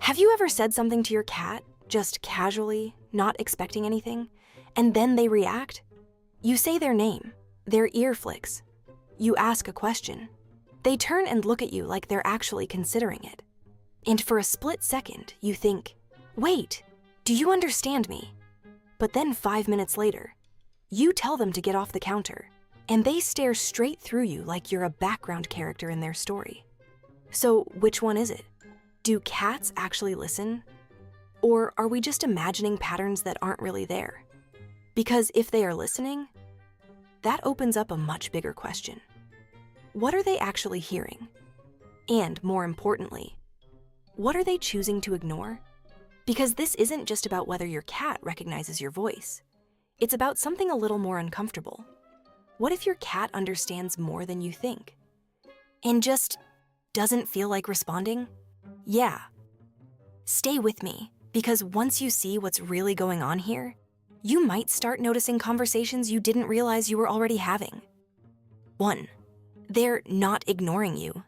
Have you ever said something to your cat, just casually, not expecting anything, and then they react? You say their name, their ear flicks. You ask a question. They turn and look at you like they're actually considering it. And for a split second, you think, wait, do you understand me? But then 5 minutes later, you tell them to get off the counter, and they stare straight through you like you're a background character in their story. So which one is it? Do cats actually listen? Or are we just imagining patterns that aren't really there? Because if they are listening, that opens up a much bigger question. What are they actually hearing? And more importantly, what are they choosing to ignore? Because this isn't just about whether your cat recognizes your voice. It's about something a little more uncomfortable. What if your cat understands more than you think? And just doesn't feel like responding? Yeah. Stay with me, because once you see what's really going on here, you might start noticing conversations you didn't realize you were already having. 1. They're not ignoring you.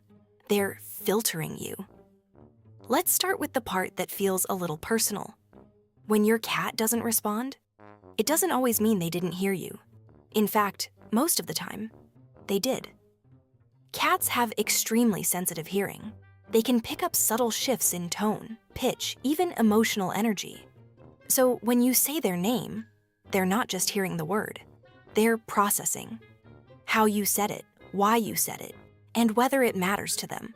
They're filtering you. Let's start with the part that feels a little personal. When your cat doesn't respond, it doesn't always mean they didn't hear you. In fact, most of the time, they did. Cats have extremely sensitive hearing. They can pick up subtle shifts in tone, pitch, even emotional energy. So when you say their name, they're not just hearing the word. They're processing how you said it, why you said it, and whether it matters to them.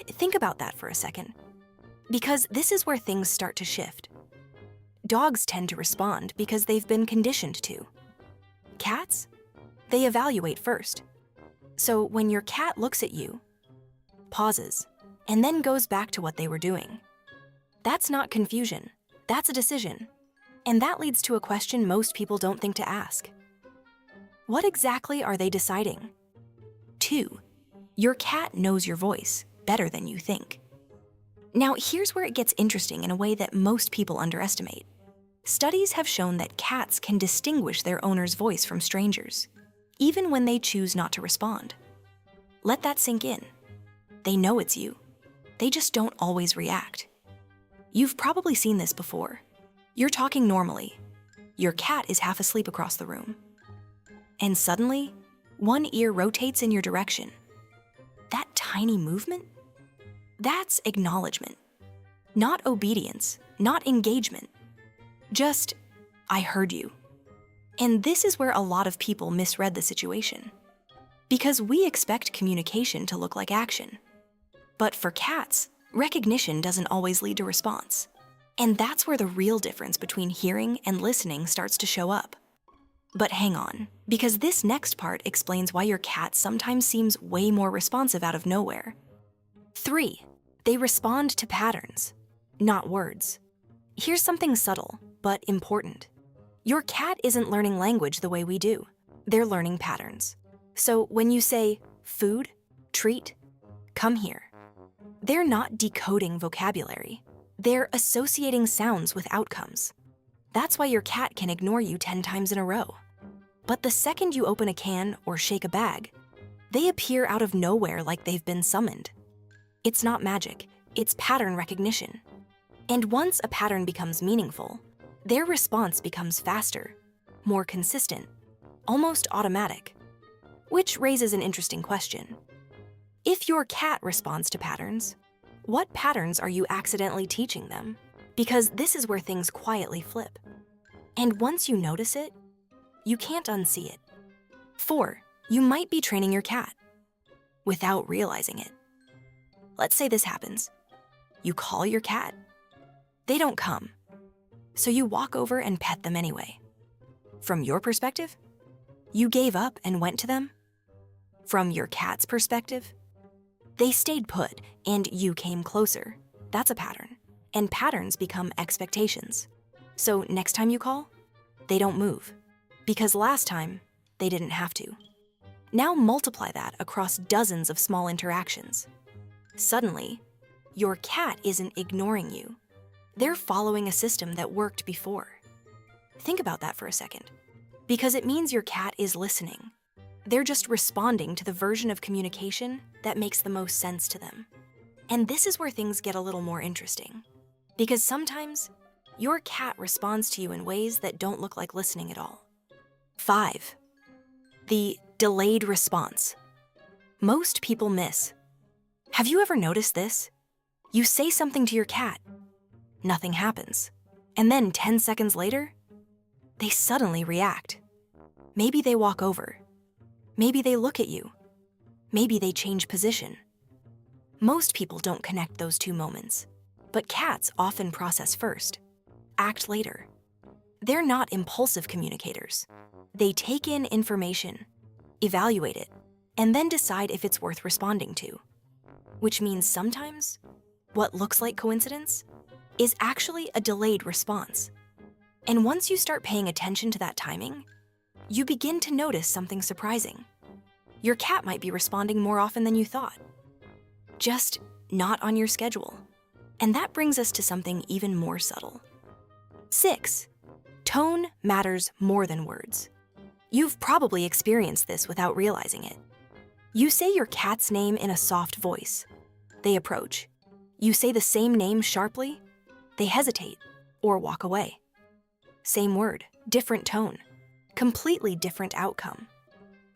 Think about that for a second, because this is where things start to shift. Dogs tend to respond because they've been conditioned to. Cats? They evaluate first. So when your cat looks at you, pauses, and then goes back to what they were doing, that's not confusion, that's a decision. And that leads to a question most people don't think to ask. What exactly are they deciding? 2. Your cat knows your voice better than you think. Now, here's where it gets interesting in a way that most people underestimate. Studies have shown that cats can distinguish their owner's voice from strangers, even when they choose not to respond. Let that sink in. They know it's you. They just don't always react. You've probably seen this before. You're talking normally. Your cat is half asleep across the room. And suddenly, one ear rotates in your direction. That tiny movement? That's acknowledgement. Not obedience, not engagement. Just, I heard you. And this is where a lot of people misread the situation. Because we expect communication to look like action. But for cats, recognition doesn't always lead to response. And that's where the real difference between hearing and listening starts to show up. But hang on, because this next part explains why your cat sometimes seems way more responsive out of nowhere. 3. They respond to patterns, not words. Here's something subtle, but important. Your cat isn't learning language the way we do. They're learning patterns. So when you say, food, treat, come here, they're not decoding vocabulary. They're associating sounds with outcomes. That's why your cat can ignore you 10 times in a row. But the second you open a can or shake a bag, they appear out of nowhere like they've been summoned. It's not magic, it's pattern recognition. And once a pattern becomes meaningful, their response becomes faster, more consistent, almost automatic. Which raises an interesting question. If your cat responds to patterns, what patterns are you accidentally teaching them? Because this is where things quietly flip. And once you notice it, you can't unsee it. 4. You might be training your cat without realizing it. Let's say this happens. You call your cat. They don't come. So you walk over and pet them anyway. From your perspective, you gave up and went to them. From your cat's perspective, they stayed put and you came closer. That's a pattern. And patterns become expectations. So next time you call, they don't move. Because last time, they didn't have to. Now multiply that across dozens of small interactions. Suddenly, your cat isn't ignoring you. They're following a system that worked before. Think about that for a second. Because it means your cat is listening. They're just responding to the version of communication that makes the most sense to them. And this is where things get a little more interesting. Because sometimes, your cat responds to you in ways that don't look like listening at all. 5. The delayed response. Most people miss. Have you ever noticed this? You say something to your cat, nothing happens. And then 10 seconds later, they suddenly react. Maybe they walk over. Maybe they look at you. Maybe they change position. Most people don't connect those two moments, but cats often process first, act later. They're not impulsive communicators. They take in information, evaluate it, and then decide if it's worth responding to. Which means sometimes, what looks like coincidence is actually a delayed response. And once you start paying attention to that timing, you begin to notice something surprising. Your cat might be responding more often than you thought, just not on your schedule. And that brings us to something even more subtle. 6. Tone matters more than words. You've probably experienced this without realizing it. You say your cat's name in a soft voice. They approach. You say the same name sharply. They hesitate or walk away. Same word, different tone, completely different outcome.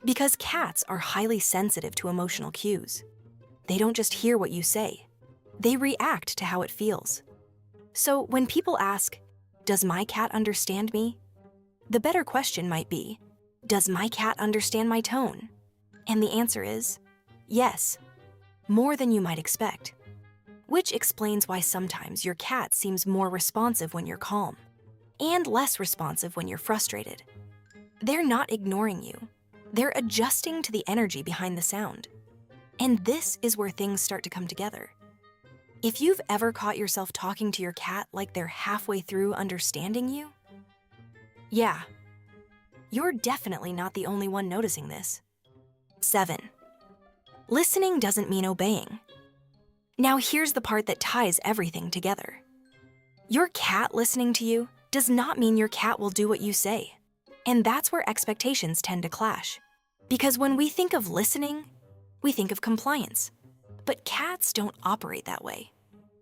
Because cats are highly sensitive to emotional cues. They don't just hear what you say. They react to how it feels. So when people ask, "Does my cat understand me?" the better question might be, "Does my cat understand my tone?" And the answer is, yes, more than you might expect. Which explains why sometimes your cat seems more responsive when you're calm, and less responsive when you're frustrated. They're not ignoring you. They're adjusting to the energy behind the sound. And this is where things start to come together. If you've ever caught yourself talking to your cat like they're halfway through understanding you, yeah, you're definitely not the only one noticing this. 7. Listening doesn't mean obeying. Now here's the part that ties everything together. Your cat listening to you does not mean your cat will do what you say. And that's where expectations tend to clash. Because when we think of listening, we think of compliance. But cats don't operate that way.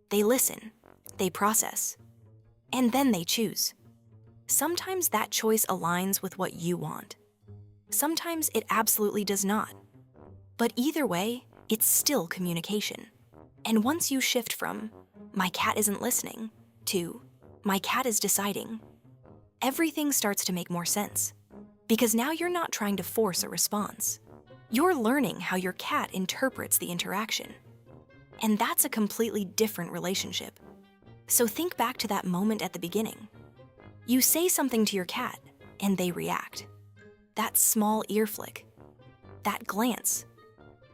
They listen, they process, and then they choose. Sometimes that choice aligns with what you want. Sometimes it absolutely does not. But either way, it's still communication. And once you shift from, "My cat isn't listening," to, "My cat is deciding," everything starts to make more sense. Because now you're not trying to force a response. You're learning how your cat interprets the interaction. And that's a completely different relationship. So think back to that moment at the beginning. You say something to your cat, and they react. That small ear flick, that glance,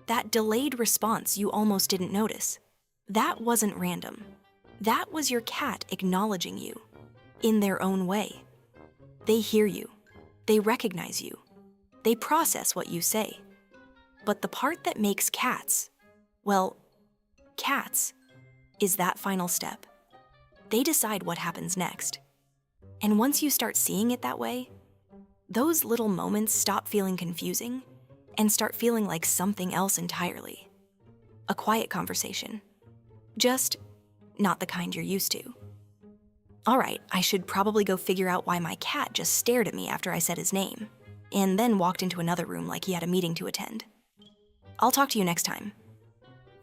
that delayed response you almost didn't notice, that wasn't random. That was your cat acknowledging you, in their own way. They hear you, they recognize you, they process what you say. But the part that makes cats, well, cats, is that final step. They decide what happens next. And once you start seeing it that way, those little moments stop feeling confusing and start feeling like something else entirely. A quiet conversation. Just not the kind you're used to. All right, I should probably go figure out why my cat just stared at me after I said his name, and then walked into another room like he had a meeting to attend. I'll talk to you next time.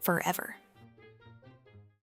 FurEver.